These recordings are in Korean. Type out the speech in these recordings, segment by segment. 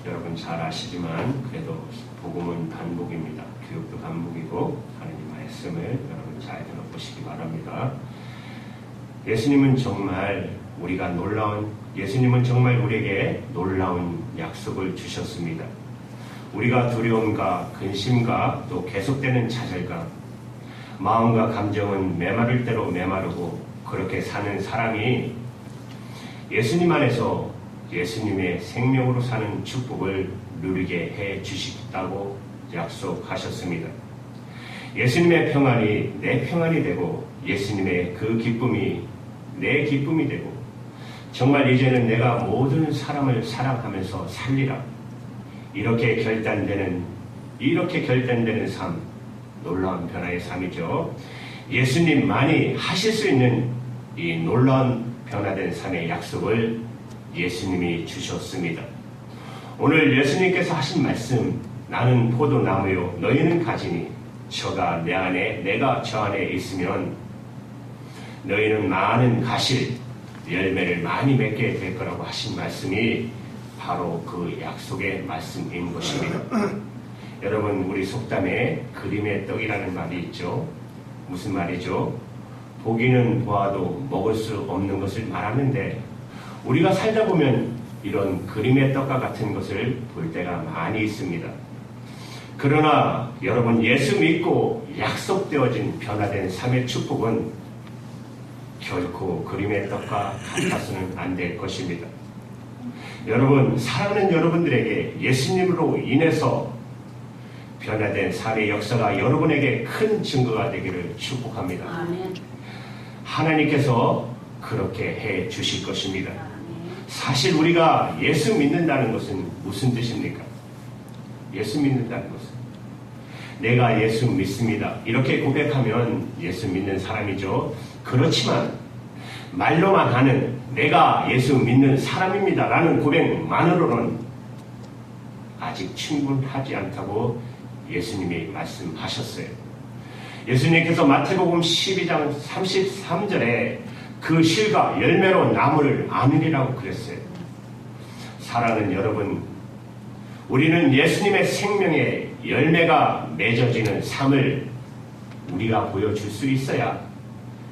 여러분 잘 아시지만 그래도 복음은 반복입니다. 교육도 반복이고 하나님 말씀을 여러분 잘 들어보시기 바랍니다. 예수님은 정말 우리에게 놀라운 약속을 주셨습니다. 우리가 두려움과 근심과 또 계속되는 좌절감, 마음과 감정은 메마를 대로 메마르고 그렇게 사는 사람이 예수님 안에서 예수님의 생명으로 사는 축복을 누리게 해 주시겠다고 약속하셨습니다. 예수님의 평안이 내 평안이 되고 예수님의 그 기쁨이 내 기쁨이 되고 정말 이제는 내가 모든 사람을 사랑하면서 살리라. 이렇게 결단되는 삶, 놀라운 변화의 삶이죠. 예수님만이 하실 수 있는 이 놀라운 변화된 삶의 약속을 예수님이 주셨습니다. 오늘 예수님께서 하신 말씀, 나는 포도나무요 너희는 가지니 저가 내 안에 내가 저 안에 있으면 너희는 많은 가실 열매를 많이 맺게 될 거라고 하신 말씀이 바로 그 약속의 말씀인 것입니다. 여러분, 우리 속담에 그림의 떡이라는 말이 있죠. 무슨 말이죠? 보기는 보아도 먹을 수 없는 것을 말하는데 우리가 살다 보면 이런 그림의 떡과 같은 것을 볼 때가 많이 있습니다. 그러나 여러분, 예수 믿고 약속되어진 변화된 삶의 축복은 결코 그림의 떡과 같아서는 안 될 것입니다. 여러분, 사랑하는 여러분들에게 예수님으로 인해서 변화된 삶의 역사가 여러분에게 큰 증거가 되기를 축복합니다. 아멘. 하나님께서 그렇게 해 주실 것입니다. 사실 우리가 예수 믿는다는 것은 무슨 뜻입니까? 예수 믿는다는 것은 내가 예수 믿습니다. 이렇게 고백하면 예수 믿는 사람이죠. 그렇지만 말로만 하는 내가 예수 믿는 사람입니다 라는 고백만으로는 아직 충분하지 않다고 예수님이 말씀하셨어요. 예수님께서 마태복음 12장 33절에 그 실과 열매로 나무를 아느리라고 그랬어요. 사랑하는 여러분, 우리는 예수님의 생명의 열매가 맺어지는 삶을 우리가 보여줄 수 있어야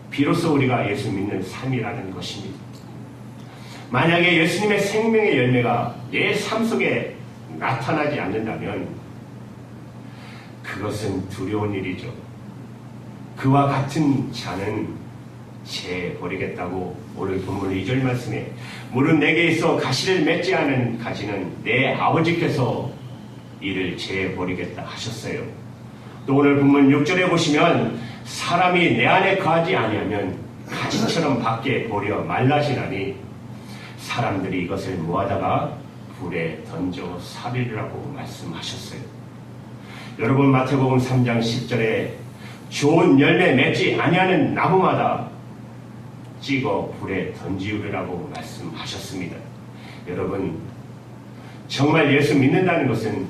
비로소 우리가 예수 믿는 삶이라는 것입니다. 만약에 예수님의 생명의 열매가 내 삶 속에 나타나지 않는다면 그것은 두려운 일이죠. 그와 같은 자는 재버리겠다고 오늘 본문 2절 말씀에 물은 내게 있어 가시를 맺지 않은 가지는 내 아버지께서 이를 재버리겠다 하셨어요. 또 오늘 본문 6절에 보시면 사람이 내 안에 거하지 아니하면 가지처럼 밖에 버려 말라지나니 사람들이 이것을 모아다가 불에 던져 살리라고 말씀하셨어요. 여러분, 마태복음 3장 10절에 좋은 열매 맺지 아니하는 나무마다 찍어 불에 던지우리라고 말씀하셨습니다. 여러분, 정말 예수 믿는다는 것은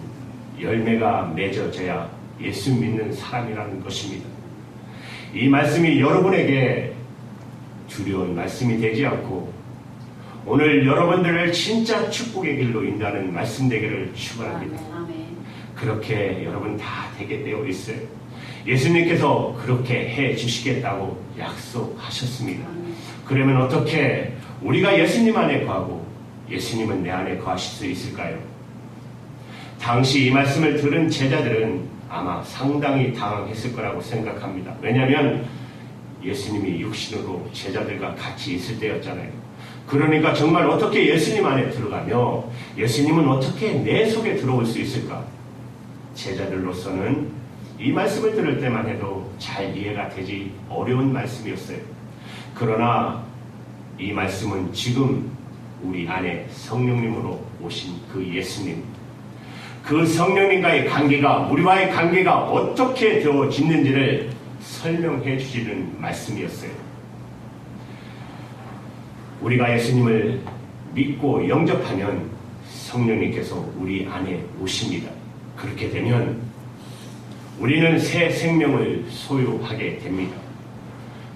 열매가 맺어져야 예수 믿는 사람이라는 것입니다. 이 말씀이 여러분에게 두려운 말씀이 되지 않고 오늘 여러분들을 진짜 축복의 길로 인도하는 말씀 되기를 축원합니다. 그렇게 여러분 다 되게 되어 있어요. 예수님께서 그렇게 해 주시겠다고 약속하셨습니다. 그러면 어떻게 우리가 예수님 안에 거하고 예수님은 내 안에 거하실 수 있을까요? 당시 이 말씀을 들은 제자들은 아마 상당히 당황했을 거라고 생각합니다. 왜냐하면 예수님이 육신으로 제자들과 같이 있을 때였잖아요. 그러니까 정말 어떻게 예수님 안에 들어가며 예수님은 어떻게 내 속에 들어올 수 있을까? 제자들로서는 이 말씀을 들을 때만 해도 잘 이해가 되지 어려운 말씀이었어요. 그러나 이 말씀은 지금 우리 안에 성령님으로 오신 그 예수님, 그 성령님과의 관계가, 우리와의 관계가 어떻게 되어지는지를 설명해 주시는 말씀이었어요. 우리가 예수님을 믿고 영접하면 성령님께서 우리 안에 오십니다. 그렇게 되면 우리는 새 생명을 소유하게 됩니다.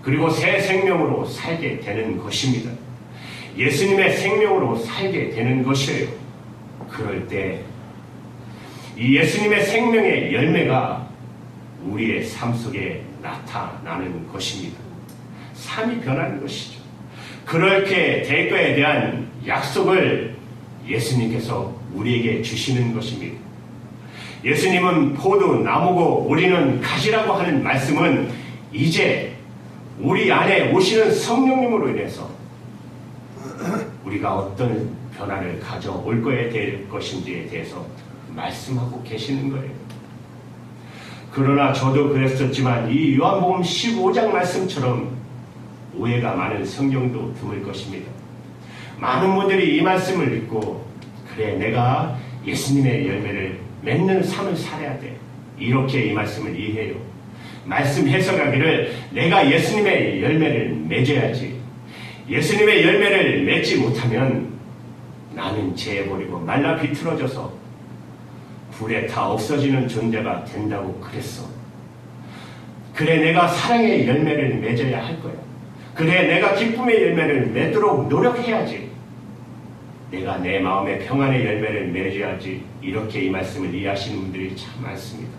그리고 새 생명으로 살게 되는 것입니다. 예수님의 생명으로 살게 되는 것이에요. 그럴 때 이 예수님의 생명의 열매가 우리의 삶 속에 나타나는 것입니다. 삶이 변하는 것이죠. 그렇게 될 거에 대한 약속을 예수님께서 우리에게 주시는 것입니다. 예수님은 포도나무고 우리는 가지라고 하는 말씀은 이제 우리 안에 오시는 성령님으로 인해서 우리가 어떤 변화를 가져올 거에 될 것인지에 대해서 말씀하고 계시는 거예요. 그러나 저도 그랬었지만 이 요한복음 15장 말씀처럼 오해가 많은 성경도 드물 것입니다. 많은 분들이 이 말씀을 읽고 그래 내가 예수님의 열매를 맺는 삶을 살아야 돼. 이렇게 이 말씀을 이해해요. 말씀 해석하기를 내가 예수님의 열매를 맺어야지. 예수님의 열매를 맺지 못하면 나는 재버리고 말라 비틀어져서 불에 다 없어지는 존재가 된다고 그랬어. 그래 내가 사랑의 열매를 맺어야 할 거야. 그래 내가 기쁨의 열매를 맺도록 노력해야지. 내가 내 마음의 평안의 열매를 맺어야지. 이렇게 이 말씀을 이해하시는 분들이 참 많습니다.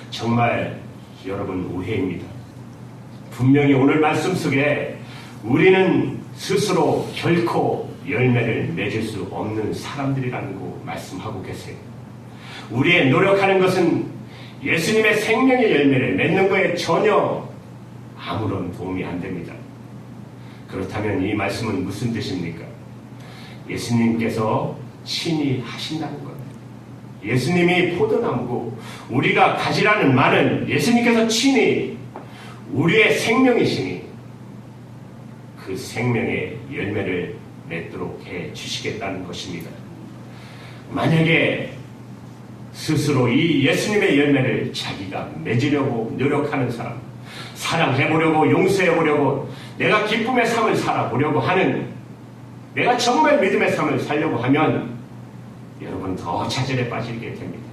정말 여러분 오해입니다. 분명히 오늘 말씀 속에 우리는 스스로 결코 열매를 맺을 수 없는 사람들이라는 거 말씀하고 계세요. 우리의 노력하는 것은 예수님의 생명의 열매를 맺는 거에 전혀 아무런 도움이 안 됩니다. 그렇다면 이 말씀은 무슨 뜻입니까? 예수님께서 친히 하신다는 겁니다. 예수님이 포도나무고 우리가 가지라는 말은 예수님께서 친히 우리의 생명이시니 그 생명의 열매를 맺도록 해 주시겠다는 것입니다. 만약에 스스로 이 예수님의 열매를 자기가 맺으려고 노력하는 사람, 사랑해보려고 용서해보려고 내가 기쁨의 삶을 살아보려고 하는, 내가 정말 믿음의 삶을 살려고 하면 여러분 더 좌절에 빠지게 됩니다.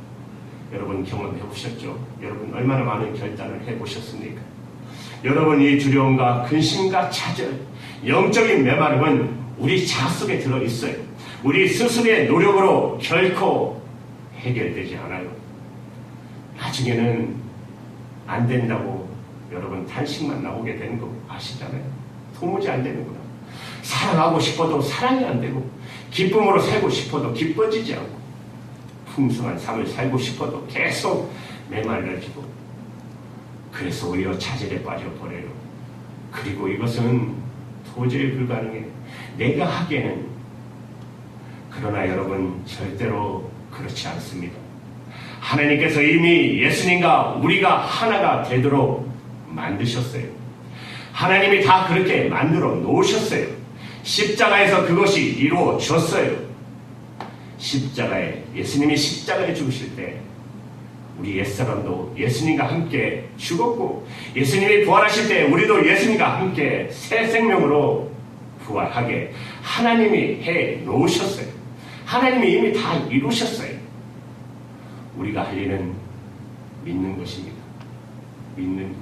여러분 경험해보셨죠? 여러분 얼마나 많은 결단을 해보셨습니까? 여러분 이 두려움과 근심과 좌절, 영적인 메마름은 우리 자아 속에 들어있어요. 우리 스스로의 노력으로 결코 해결되지 않아요. 나중에는 안 된다고 여러분 탄식만 나오게 되는 거 아시잖아요. 도무지 안 되는구나. 사랑하고 싶어도 사랑이 안 되고 기쁨으로 살고 싶어도 기뻐지지 않고 풍성한 삶을 살고 싶어도 계속 메말라지고 그래서 오히려 좌절에 빠져버려요. 그리고 이것은 도저히 불가능해. 내가 하기에는. 그러나 여러분 절대로 그렇지 않습니다. 하나님께서 이미 예수님과 우리가 하나가 되도록 만드셨어요. 하나님이 다 그렇게 만들어 놓으셨어요. 십자가에서 그것이 이루어졌어요. 십자가에 예수님이 십자가에 죽으실 때 우리 옛사람도 예수님과 함께 죽었고 예수님이 부활하실 때 우리도 예수님과 함께 새 생명으로 부활하게 하나님이 해 놓으셨어요. 하나님이 이미 다 이루셨어요. 우리가 할 일은 믿는 것입니다. 믿는 것.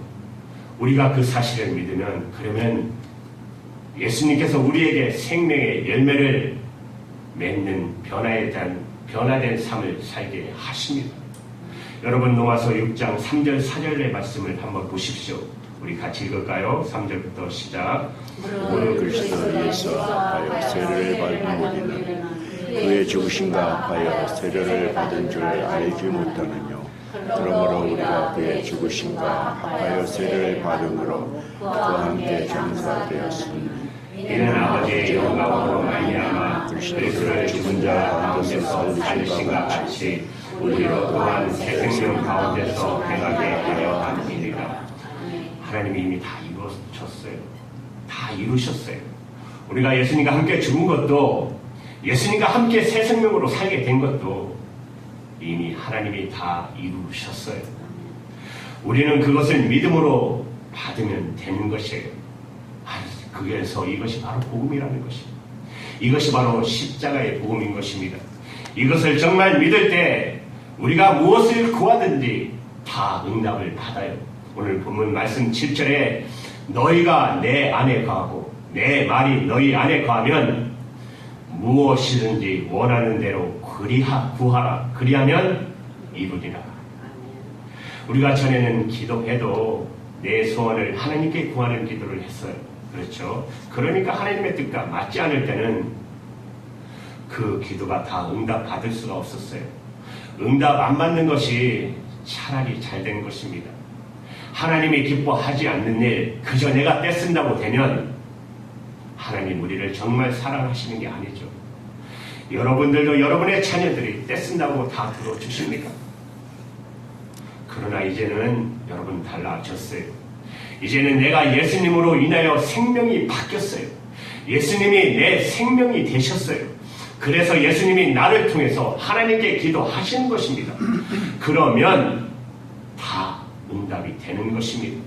우리가 그 사실을 믿으면 그러면 예수님께서 우리에게 생명의 열매를 맺는 변화된 삶을 살게 하십니다. 여러분 로마서 6장 3절 4절의 말씀을 한번 보십시오. 우리 같이 읽을까요? 3절부터 시작. 무릇 그리스도 예수 하여 세례를 받은 우리는 그의 죽으심과 하여 세례를 받은 줄 알지 못하느뇨. 그러므로 우리가 그의 죽으심과 하여 세례를 받음으로 그와 함께 장사되었으니 이는 아버지의 영광으로 말미암아 그리스도를 죽은 자 가운데서 살리신과 같이 우리로 또한 새 생명 가운데서 행하게 하려 함이니라. 하나님이 이미 다 이루셨어요. 다 이루셨어요. 우리가 예수님과 함께 죽은 것도 예수님과 함께 새 생명으로 살게 된 것도 이미 하나님이 다 이루셨어요. 우리는 그것을 믿음으로 받으면 되는 것이에요. 그래서 이것이 바로 복음이라는 것입니다. 이것이 바로 십자가의 복음인 것입니다. 이것을 정말 믿을 때 우리가 무엇을 구하든지 다 응답을 받아요. 오늘 본문 말씀 7절에 너희가 내 안에 거하고 내 말이 너희 안에 거하면 무엇이든지 원하는 대로 구하라. 그리하면 이루리라. 우리가 전에는 기도해도 내 소원을 하나님께 구하는 기도를 했어요. 그렇죠? 그러니까 하나님의 뜻과 맞지 않을 때는 그 기도가 다 응답 받을 수가 없었어요. 응답 안 받는 것이 차라리 잘 된 것입니다. 하나님이 기뻐하지 않는 일, 그저 내가 떼쓴다고 되면 하나님 우리를 정말 사랑하시는 게 아니죠. 여러분들도 여러분의 자녀들이 떼쓴다고 다 들어주십니까? 그러나 이제는 여러분 달라졌어요. 이제는 내가 예수님으로 인하여 생명이 바뀌었어요. 예수님이 내 생명이 되셨어요. 그래서 예수님이 나를 통해서 하나님께 기도하시는 것입니다. 그러면 다 응답이 되는 것입니다.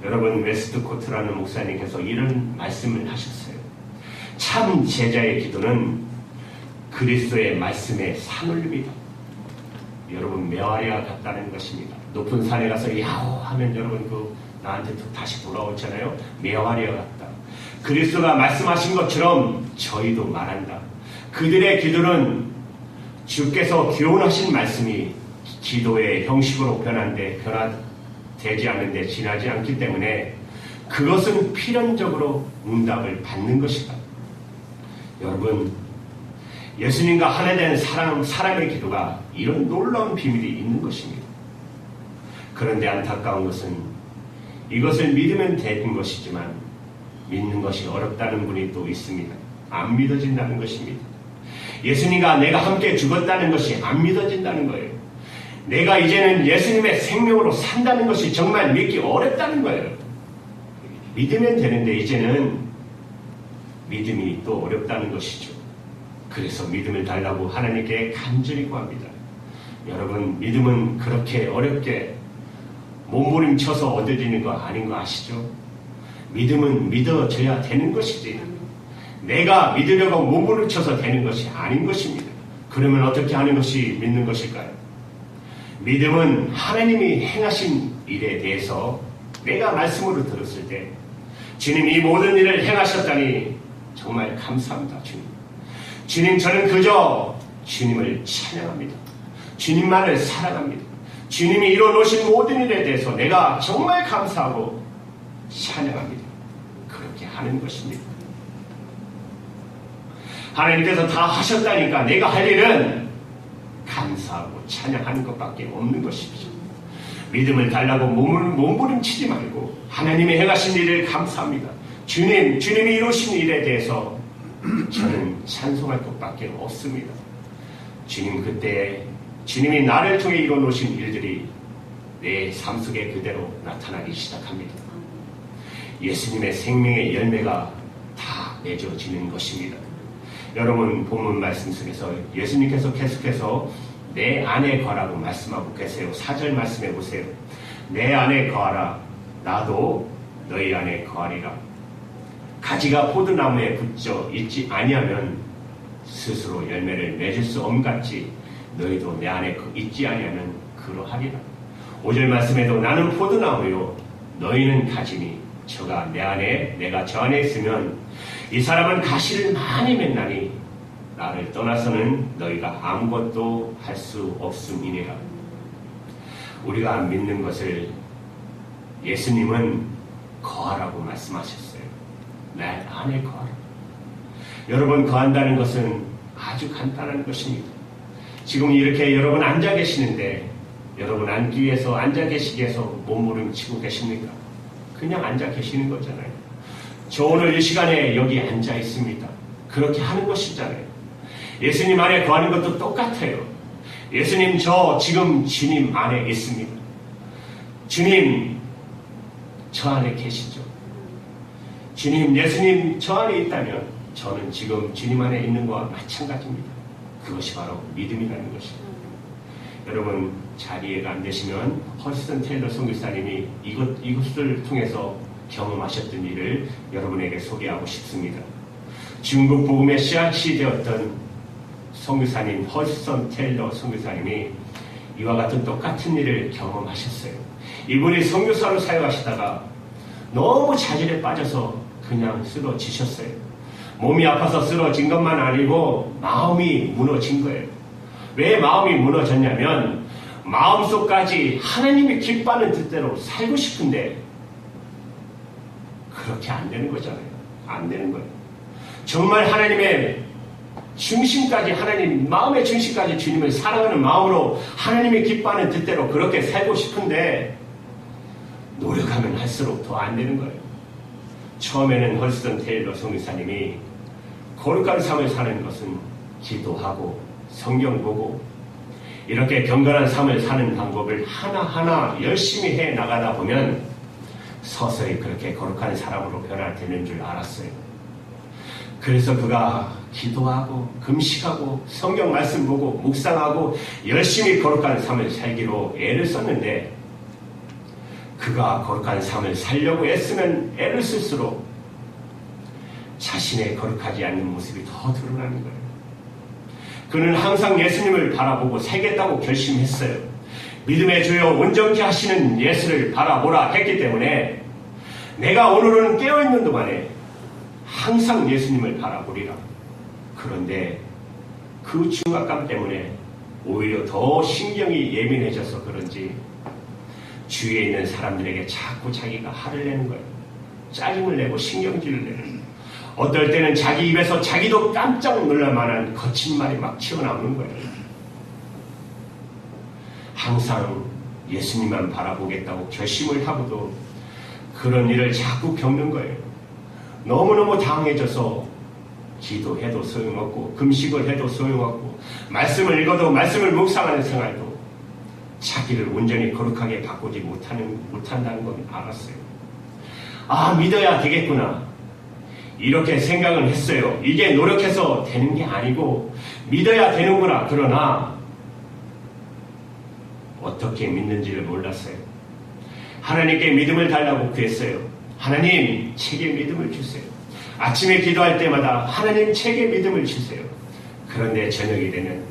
여러분, 웨스트코트라는 목사님께서 이런 말씀을 하셨어요. 참 제자의 기도는 그리스도의 말씀에 산울림이다. 여러분, 메아리와 같다는 것입니다. 높은 산에 가서 야호 하면 여러분 나한테 다시 돌아오잖아요. 메아리와 같다. 그리스도가 말씀하신 것처럼 저희도 말한다. 그들의 기도는 주께서 교훈하신 말씀이 기도의 형식으로 변화되지 않는데 지나지 않기 때문에 그것은 필연적으로 응답을 받는 것이다. 여러분, 예수님과 하나 된 사람의 기도가 이런 놀라운 비밀이 있는 것입니다. 그런데 안타까운 것은 이것을 믿으면 되는 것이지만 믿는 것이 어렵다는 분이 또 있습니다. 안 믿어진다는 것입니다. 예수님과 내가 함께 죽었다는 것이 안 믿어진다는 거예요. 내가 이제는 예수님의 생명으로 산다는 것이 정말 믿기 어렵다는 거예요. 믿으면 되는데 이제는 믿음이 또 어렵다는 것이죠. 그래서 믿음을 달라고 하나님께 간절히 구합니다. 여러분, 믿음은 그렇게 어렵게 몸부림쳐서 얻어지는 거 아닌 거 아시죠? 믿음은 믿어져야 되는 것이지 내가 믿으려고 몸부림쳐서 되는 것이 아닌 것입니다. 그러면 어떻게 하는 것이 믿는 것일까요? 믿음은 하나님이 행하신 일에 대해서 내가 말씀으로 들었을 때 주님 이 모든 일을 행하셨다니 정말 감사합니다. 주님 저는 그저 주님을 찬양합니다. 주님만을 사랑합니다. 주님이 이뤄놓으신 모든 일에 대해서 내가 정말 감사하고 찬양합니다. 그렇게 하는 것입니다. 하나님께서 다 하셨다니까 내가 할 일은 감사하고 찬양하는 것밖에 없는 것이죠. 믿음을 달라고 몸부림치지 말고 하나님이 행하신 일을 감사합니다. 주님이 이루신 일에 대해서 저는 찬송할 것밖에 없습니다. 그때 주님이 나를 통해 이뤄놓으신 일들이 내 삶 속에 그대로 나타나기 시작합니다. 예수님의 생명의 열매가 다 맺어지는 것입니다. 여러분, 본문 말씀 속에서 예수님께서 계속해서 내 안에 거하라고 말씀하고 계세요. 4절 말씀해 보세요. 내 안에 거하라. 나도 너희 안에 거하리라. 가지가 포도나무에 붙여 있지 아니하면 스스로 열매를 맺을 수 없같이 너희도 내 안에 있지 아니하면 그러하리라. 5절 말씀에도 나는 포도나무요 너희는 가지니 저가 내 안에 내가 저 안에 있으면 이 사람은 가시를 많이 맺나니 나를 떠나서는 너희가 아무것도 할 수 없음이니라. 우리가 믿는 것을 예수님은 거하라고 말씀하셨어요. 내 안에 거하라. 여러분, 거한다는 것은 아주 간단한 것입니다. 지금 이렇게 여러분 앉아 계시는데 여러분 앉기 위해서 앉아 계시기 위해서 몸부림치고 계십니까? 그냥 앉아 계시는 거잖아요. 저 오늘 이 시간에 여기 앉아 있습니다. 그렇게 하는 것이잖아요. 예수님 안에 거하는 것도 똑같아요. 예수님 저 지금 주님 안에 있습니다. 주님 저 안에 계시죠. 주님 예수님 저 안에 있다면 저는 지금 주님 안에 있는 것과 마찬가지입니다. 그것이 바로 믿음이라는 것입니다. 여러분 자리에가 안 되시면 허스턴 테일러 선교사님이 이것을 통해서 경험하셨던 일을 여러분에게 소개하고 싶습니다. 중국 복음의 씨앗이 되었던 선교사님 허스턴 테일러 선교사님이 이와 같은 똑같은 일을 경험하셨어요. 이분이 선교사로 사역하시다가 너무 자질에 빠져서 그냥 쓰러지셨어요. 몸이 아파서 쓰러진 것만 아니고 마음이 무너진 거예요. 왜 마음이 무너졌냐면 마음속까지 하나님이 기뻐하는 뜻대로 살고 싶은데 그렇게 안 되는 거잖아요. 안 되는 거예요. 정말 하나님의 중심까지, 하나님 마음의 중심까지 주님을 사랑하는 마음으로 하나님이 기뻐하는 뜻대로 그렇게 살고 싶은데 노력하면 할수록 더 안 되는 거예요. 처음에는 헐스턴 테일러 성교사님이 거룩한 삶을 사는 것은 기도하고 성경 보고 이렇게 경건한 삶을 사는 방법을 하나하나 열심히 해 나가다 보면 서서히 그렇게 거룩한 사람으로 변화되는 줄 알았어요. 그래서 그가 기도하고 금식하고 성경 말씀 보고 묵상하고 열심히 거룩한 삶을 살기로 애를 썼는데 그가 거룩한 삶을 살려고 애쓰면 애를 쓸수록 자신의 거룩하지 않는 모습이 더 드러나는 거예요. 그는 항상 예수님을 바라보고 살겠다고 결심했어요. 믿음의 주여 온전케 하시는 예수를 바라보라 했기 때문에 내가 오늘은 깨어있는 동안에 항상 예수님을 바라보리라. 그런데 그 중압감 때문에 오히려 더 신경이 예민해져서 그런지 주위에 있는 사람들에게 자꾸 자기가 화를 내는 거예요. 짜증을 내고 신경질을 내는 거예요. 어떨 때는 자기 입에서 자기도 깜짝 놀랄 만한 거친 말이 막 튀어나오는 거예요. 항상 예수님만 바라보겠다고 결심을 하고도 그런 일을 자꾸 겪는 거예요. 너무너무 당해져서 기도해도 소용없고 금식을 해도 소용없고 말씀을 읽어도 말씀을 묵상하는 생활도 자기를 온전히 거룩하게 바꾸지 못한다는 건 알았어요. 아, 믿어야 되겠구나. 이렇게 생각은 했어요. 이게 노력해서 되는 게 아니고 믿어야 되는구나. 그러나 어떻게 믿는지를 몰랐어요. 하나님께 믿음을 달라고 구했어요. 하나님, 제게 믿음을 주세요. 아침에 기도할 때마다 하나님, 제게 믿음을 주세요. 그런데 저녁이 되면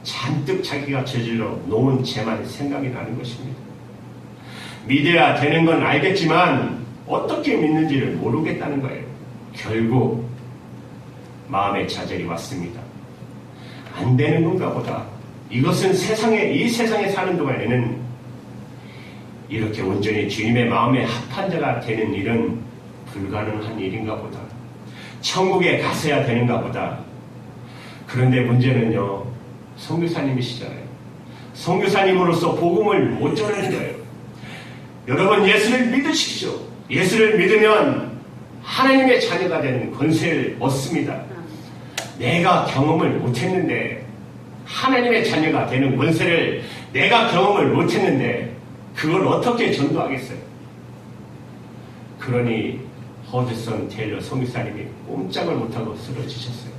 잔뜩 자기가 저질러 놓은 죄만 생각이 나는 것입니다. 믿어야 되는 건 알겠지만 어떻게 믿는지를 모르겠다는 거예요. 결국 마음의 좌절이 왔습니다. 안 되는 건가 보다. 이것은 이 세상에 사는 동안에는 이렇게 온전히 주님의 마음에 합한 자가 되는 일은 불가능한 일인가 보다. 천국에 갔어야 되는가 보다. 그런데 문제는요, 선교사님이시잖아요. 선교사님으로서 복음을 못 전하는 거예요. 여러분, 예수를 믿으십시오. 예수를 믿으면 하나님의 자녀가 되는 권세를 얻습니다. 내가 경험을 못했는데 하나님의 자녀가 되는 권세를 내가 경험을 못했는데 그걸 어떻게 전도하겠어요? 그러니 허드슨 테일러 선교사님이 꼼짝을 못하고 쓰러지셨어요.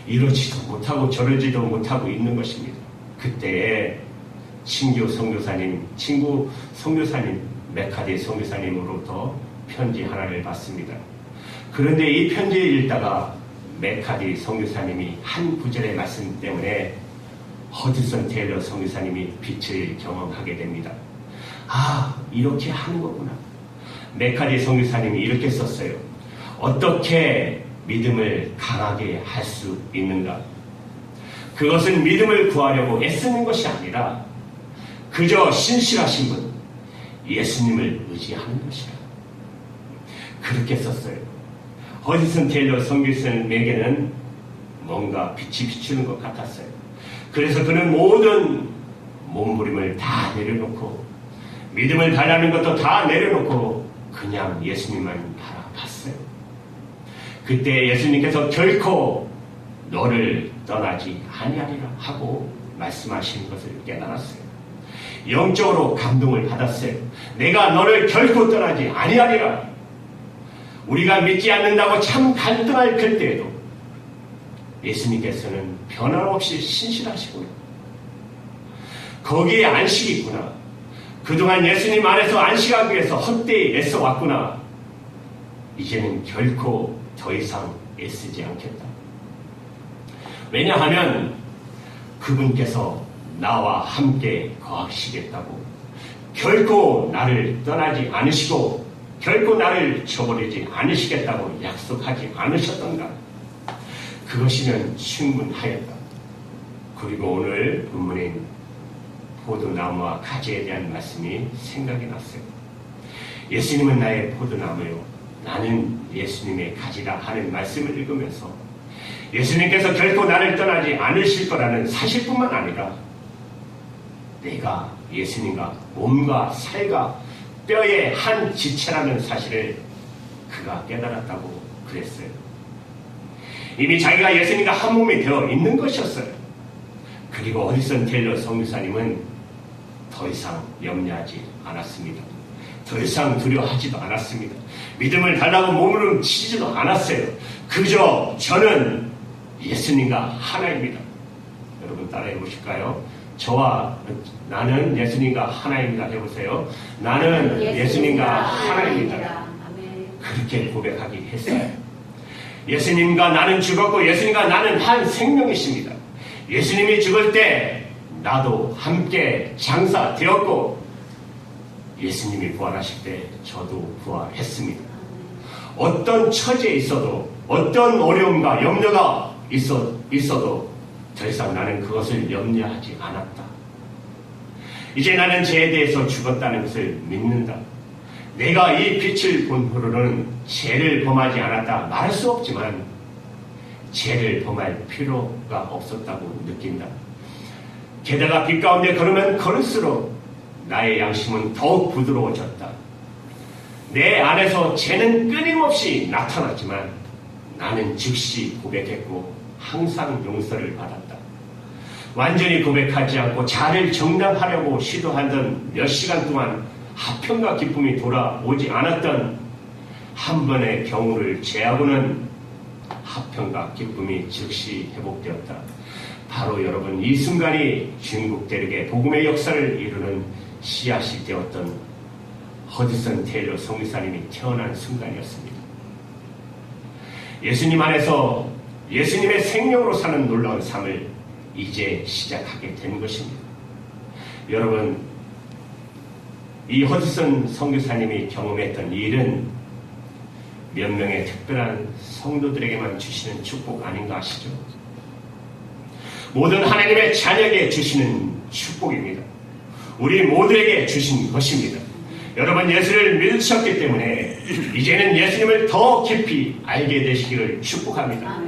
이러지도 못하고 저러지도 못하고 있는 것입니다. 그때에 친구 선교사님 메카디 선교사님으로부터 편지 하나를 받습니다. 그런데 이 편지를 읽다가 메카디 선교사님이 한 구절의 말씀 때문에 허드슨 테일러 선교사님이 빛을 경험하게 됩니다. 아, 이렇게 하는 거구나. 메카디 선교사님이 이렇게 썼어요. 어떻게 믿음을 강하게 할 수 있는가? 그것은 믿음을 구하려고 애쓰는 것이 아니라 그저 신실하신 분, 예수님을 의지하는 것이다. 그렇게 썼어요. 허드슨 테일러 선교사님에게는 뭔가 빛이 비추는 것 같았어요. 그래서 그는 모든 몸부림을 다 내려놓고 믿음을 달라는 것도 다 내려놓고 그냥 예수님만 바라봤어요. 그때 예수님께서 결코 너를 떠나지 아니하리라 하고 말씀하시는 것을 깨달았어요. 영적으로 감동을 받았어요. 내가 너를 결코 떠나지 아니하리라. 우리가 믿지 않는다고 참 갈등할 그때에도 예수님께서는 변함없이 신실하시구나. 거기에 안식이 있구나. 그동안 예수님 안에서 안식하기 위해서 헛되이 애써왔구나. 이제는 결코 더 이상 애쓰지 않겠다. 왜냐하면 그분께서 나와 함께 거하시겠다고 결코 나를 떠나지 않으시고 결코 나를 저버리지 않으시겠다고 약속하지 않으셨던가? 그것이면 충분하였다. 그리고 오늘 본문인 포도나무와 가지에 대한 말씀이 생각이 났어요. 예수님은 나의 포도나무요, 나는 예수님의 가지라 하는 말씀을 읽으면서 예수님께서 결코 나를 떠나지 않으실 거라는 사실뿐만 아니라 내가 예수님과 몸과 살과 뼈의 한 지체라는 사실을 그가 깨달았다고 그랬어요. 이미 자기가 예수님과 한 몸이 되어 있는 것이었어요. 그리고 허디슨 테일러 선교사님은 더 이상 염려하지 않았습니다. 더 이상 두려워하지도 않았습니다. 믿음을 달라고 몸부림치지도 않았어요. 그저 저는 예수님과 하나입니다. 여러분 따라해 보실까요? 나는 예수님과 하나입니다. 해보세요. 나는 예수님과 하나입니다. 그렇게 고백하기 했어요. 예수님과 나는 죽었고 예수님과 나는 한 생명이십니다. 예수님이 죽을 때 나도 함께 장사되었고 예수님이 부활하실 때 저도 부활했습니다. 어떤 처지에 있어도 어떤 어려움과 염려가 있어도 더 이상 나는 그것을 염려하지 않았다. 이제 나는 죄에 대해서 죽었다는 것을 믿는다. 내가 이 빛을 본 후로는 죄를 범하지 않았다 말할 수 없지만 죄를 범할 필요가 없었다고 느낀다. 게다가 빛 가운데 걸으면 걸을수록 나의 양심은 더욱 부드러워졌다. 내 안에서 죄는 끊임없이 나타났지만 나는 즉시 고백했고 항상 용서를 받았다. 완전히 고백하지 않고 자를 정당하려고 시도하던 몇 시간 동안 화평과 기쁨이 돌아오지 않았던 한 번의 경우를 제하고는 화평과 기쁨이 즉시 회복되었다. 바로 여러분 이 순간이 중국 대륙의 복음의 역사를 이루는 씨앗이 되었던 허디슨 테일러 선교사님이 태어난 순간이었습니다. 예수님 안에서 예수님의 생명으로 사는 놀라운 삶을 이제 시작하게 된 것입니다. 여러분, 이 허디슨 선교사님이 경험했던 이 일은 몇 명의 특별한 성도들에게만 주시는 축복 아닌가 아시죠? 모든 하나님의 자녀에게 주시는 축복입니다. 우리 모두에게 주신 것입니다. 여러분 예수를 믿으셨기 때문에 이제는 예수님을 더 깊이 알게 되시기를 축복합니다.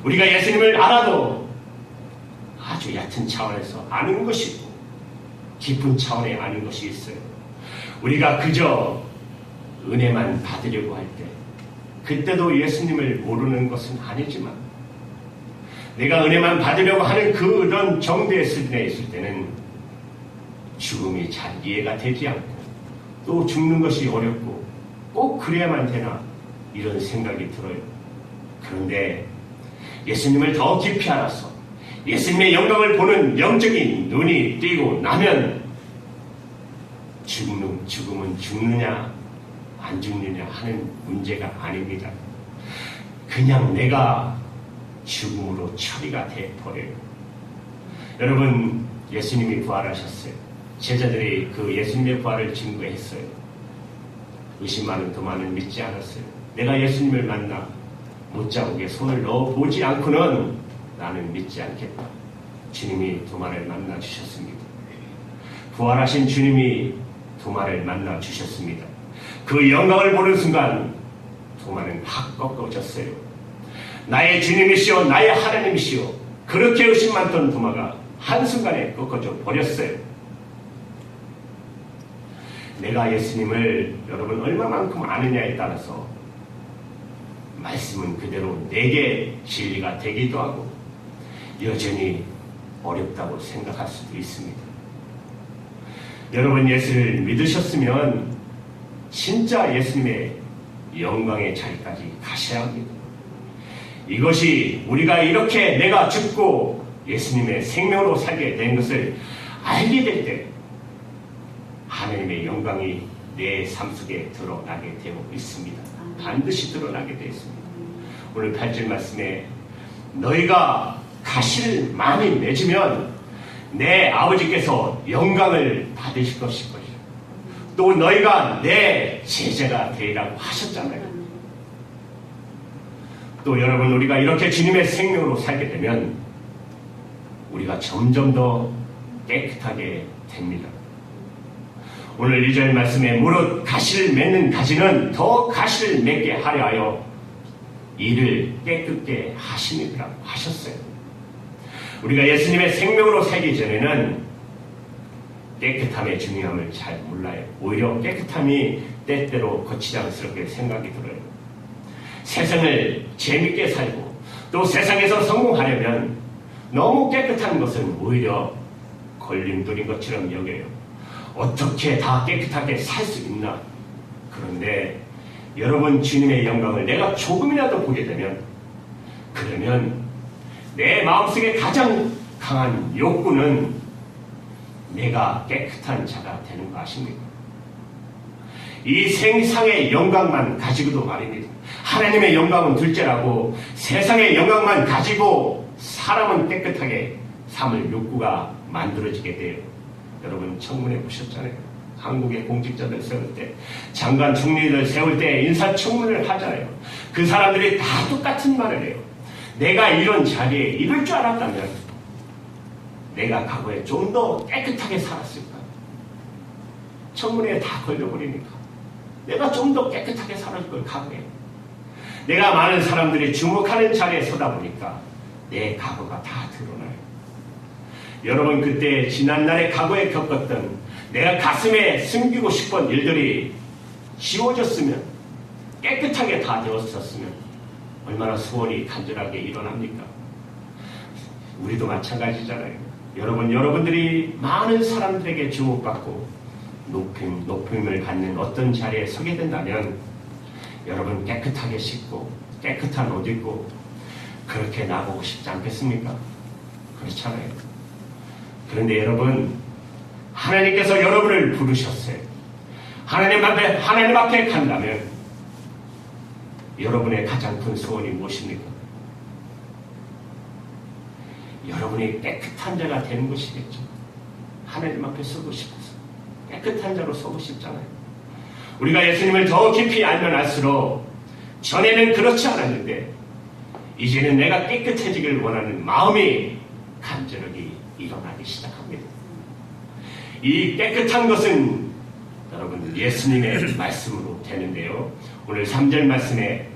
우리가 예수님을 알아도 아주 얕은 차원에서 아는 것이 있고 깊은 차원에 아는 것이 있어요. 우리가 그저 은혜만 받으려고 할 때 그때도 예수님을 모르는 것은 아니지만 내가 은혜만 받으려고 하는 그런 정도의 수준에 있을 때는 죽음이 잘 이해가 되지 않고 또 죽는 것이 어렵고 꼭 그래야만 되나 이런 생각이 들어요. 그런데 예수님을 더 깊이 알아서 예수님의 영광을 보는 영적인 눈이 띄고 나면 죽음은 죽느냐 안 죽느냐 하는 문제가 아닙니다. 그냥 내가 죽음으로 처리가 돼버려요. 여러분 예수님이 부활하셨어요. 제자들이 그 예수님의 부활을 증거했어요. 의심하는 도마는 믿지 않았어요. 내가 예수님을 만나 못자국에 손을 넣어보지 않고는 나는 믿지 않겠다. 주님이 도마를 만나 주셨습니다. 부활하신 주님이 도마를 만나 주셨습니다. 그 영광을 보는 순간 도마는 확 꺾어졌어요. 나의 주님이시오 나의 하나님이시오 그렇게 의심 많던 도마가 한순간에 꺾어져 버렸어요. 내가 예수님을 여러분 얼마만큼 아느냐에 따라서 말씀은 그대로 내게 진리가 되기도 하고 여전히 어렵다고 생각할 수도 있습니다. 여러분 예수를 믿으셨으면 진짜 예수님의 영광의 자리까지 가셔야 합니다. 이것이 우리가 이렇게 내가 죽고 예수님의 생명으로 살게 된 것을 알게 될 때 하나님의 영광이 내 삶 속에 드러나게 되고 있습니다. 반드시 드러나게 되어 있습니다. 오늘 8절 말씀에 너희가 가시를 많이 맺으면 내 아버지께서 영광을 받으실 것일 것이다. 또 너희가 내 제자가 되리라고 하셨잖아요. 또 여러분, 우리가 이렇게 주님의 생명으로 살게 되면 우리가 점점 더 깨끗하게 됩니다. 오늘 1절 말씀에 무릇 가시를 맺는 가지는 더 가시를 맺게 하려 하여 이를 깨끗게 하심이라고 하셨어요. 우리가 예수님의 생명으로 살기 전에는 깨끗함의 중요함을 잘 몰라요. 오히려 깨끗함이 때때로 거치장스럽게 생각이 들어요. 세상을 재밌게 살고 또 세상에서 성공하려면 너무 깨끗한 것은 오히려 걸림돌인 것처럼 여겨요. 어떻게 다 깨끗하게 살 수 있나? 그런데 여러분, 주님의 영광을 내가 조금이라도 보게 되면, 그러면 내 마음속에 가장 강한 욕구는 내가 깨끗한 자가 되는 거 아십니까? 이 세상의 영광만 가지고도 말입니다. 하나님의 영광은 둘째라고 세상의 영광만 가지고 사람은 깨끗하게 삶을 욕구가 만들어지게 돼요. 여러분, 청문회 보셨잖아요. 한국의 공직자들 세울 때, 장관 총리들 세울 때 인사청문회를 하잖아요. 그 사람들이 다 똑같은 말을 해요. 내가 이런 자리에 이럴 줄 알았다면 내가 과거에 좀 더 깨끗하게 살았을까? 청문회에 다 걸려버리니까 내가 좀 더 깨끗하게 살았을 걸 과거에. 내가 많은 사람들이 주목하는 자리에 서다 보니까 내 과거가 다 드러나요. 여러분, 그때 지난날의 과거에 겪었던 내가 가슴에 숨기고 싶은 일들이 지워졌으면, 깨끗하게 다 되었었으면 얼마나 소원이 간절하게 일어납니까? 우리도 마찬가지잖아요. 여러분들이 많은 사람들에게 주목받고 높임을 받는 어떤 자리에 서게 된다면 여러분, 깨끗하게 씻고 깨끗한 옷 입고 그렇게 나보고 싶지 않겠습니까? 그렇잖아요. 그런데 여러분, 하나님께서 여러분을 부르셨어요. 하나님 앞에 간다면 여러분의 가장 큰 소원이 무엇입니까? 여러분이 깨끗한 자가 되는 것이겠죠. 하나님 앞에 서고 싶어서 깨끗한 자로 서고 싶잖아요. 우리가 예수님을 더 깊이 알면 알수록 전에는 그렇지 않았는데 이제는 내가 깨끗해지길 원하는 마음이 간절하게 일어나기 시작합니다. 이 깨끗한 것은 여러분, 예수님의 말씀으로 되는데요. 오늘 3절 말씀에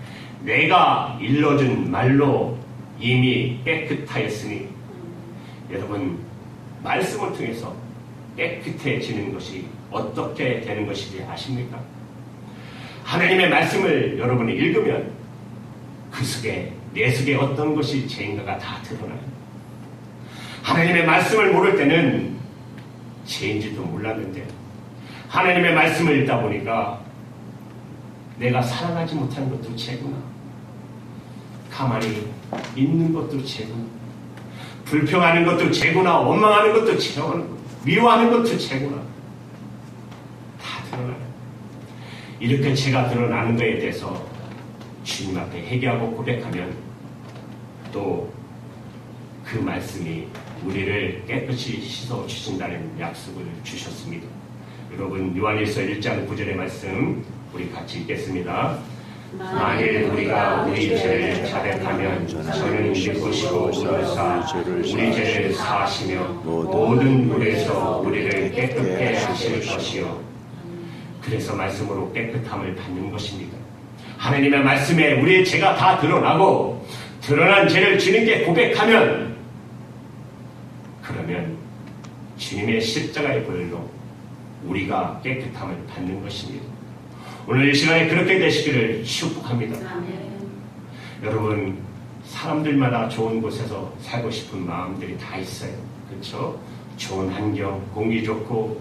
내가 일러준 말로 이미 깨끗하였으니, 여러분, 말씀을 통해서 깨끗해지는 것이 어떻게 되는 것인지 아십니까? 하나님의 말씀을 여러분이 읽으면 그 속에, 내 속에 어떤 것이 죄인가가 다 드러나요. 하나님의 말씀을 모를 때는 죄인지도 몰랐는데 하나님의 말씀을 읽다 보니까 내가 사랑하지 못하는 것도 죄구나, 가만히 있는 것도 죄구나, 불평하는 것도 죄구나, 원망하는 것도 죄구나, 미워하는 것도 죄구나, 다 드러나요. 이렇게 죄가 드러나는 것에 대해서 주님 앞에 회개하고 고백하면 또 그 말씀이 우리를 깨끗이 씻어 주신다는 약속을 주셨습니다. 여러분, 요한일서 1장 9절의 말씀 우리 같이 읽겠습니다. 만일 우리가 우리 죄를 자백하면 저는 믿으시고 의로사 우리 죄를 사하시며 모든 물에서 우리를 깨끗게 하실 것이요. 그래서 말씀으로 깨끗함을 받는 것입니다. 하나님의 말씀에 우리의 죄가 다 드러나고 드러난 죄를 주님께 고백하면, 그러면 주님의 십자가의 보혈로 우리가 깨끗함을 받는 것입니다. 오늘 이 시간에 그렇게 되시기를 축복합니다. 여러분, 사람들마다 좋은 곳에서 살고 싶은 마음들이 다 있어요. 그렇죠? 좋은 환경, 공기 좋고,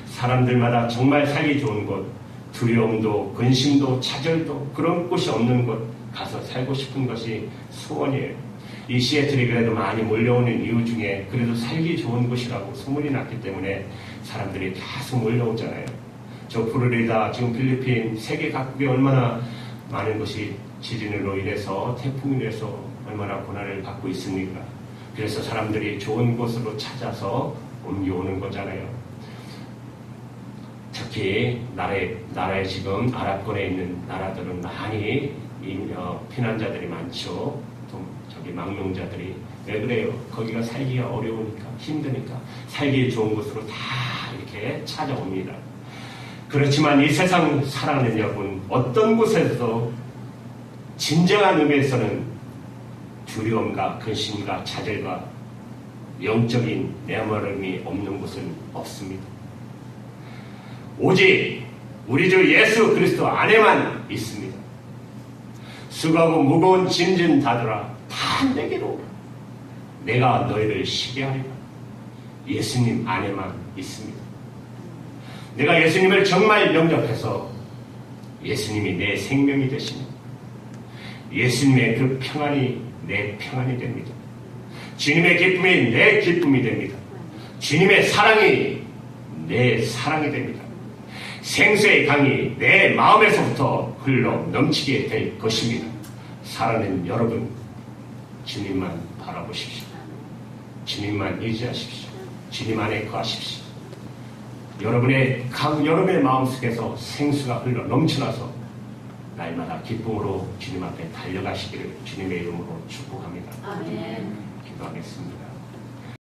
사람들마다 정말 살기 좋은 곳, 두려움도 근심도 차절도 그런 곳이 없는 곳 가서 살고 싶은 것이 소원이에요. 이 시애틀이 그래도 많이 몰려오는 이유 중에 그래도 살기 좋은 곳이라고 소문이 났기 때문에 사람들이 계속 몰려오잖아요. 저 플로리다, 지금 필리핀, 세계 각국에 얼마나 많은 것이 지진으로 인해서, 태풍으로 인해서 얼마나 고난을 받고 있습니까? 그래서 사람들이 좋은 곳으로 찾아서 옮겨오는 거잖아요. 특히 나라에 지금 아랍권에 있는 나라들은 많이 피난자들이 많죠. 또 저기 망명자들이 왜 그래요? 거기가 살기가 어려우니까 힘드니까 살기 좋은 곳으로 다 이렇게 찾아옵니다. 그렇지만 이 세상 살아가는 여러분 어떤 곳에서도 진정한 의미에서는 두려움과 근심과 좌절과 영적인 내모름이 없는 곳은 없습니다. 오직 우리 주 예수 그리스도 안에만 있습니다. 수고하고 무거운 짐진 다들아 다 내게로 오라. 내가 너희를 쉬게 하리라. 예수님 안에만 있습니다. 내가 예수님을 정말 영접해서 예수님이 내 생명이 되시면 예수님의 그 평안이 내 평안이 됩니다. 주님의 기쁨이 내 기쁨이 됩니다. 주님의 사랑이 내 사랑이 됩니다. 생수의 강이 내 마음에서부터 흘러 넘치게 될 것입니다. 사랑하는 여러분, 주님만 바라보십시오. 주님만 의지하십시오. 주님 안에 거하십시오. 여러분의 마음속에서 생수가 흘러 넘쳐나서 날마다 기쁨으로 주님 앞에 달려가시기를 주님의 이름으로 축복합니다. 아멘. 기도하겠습니다.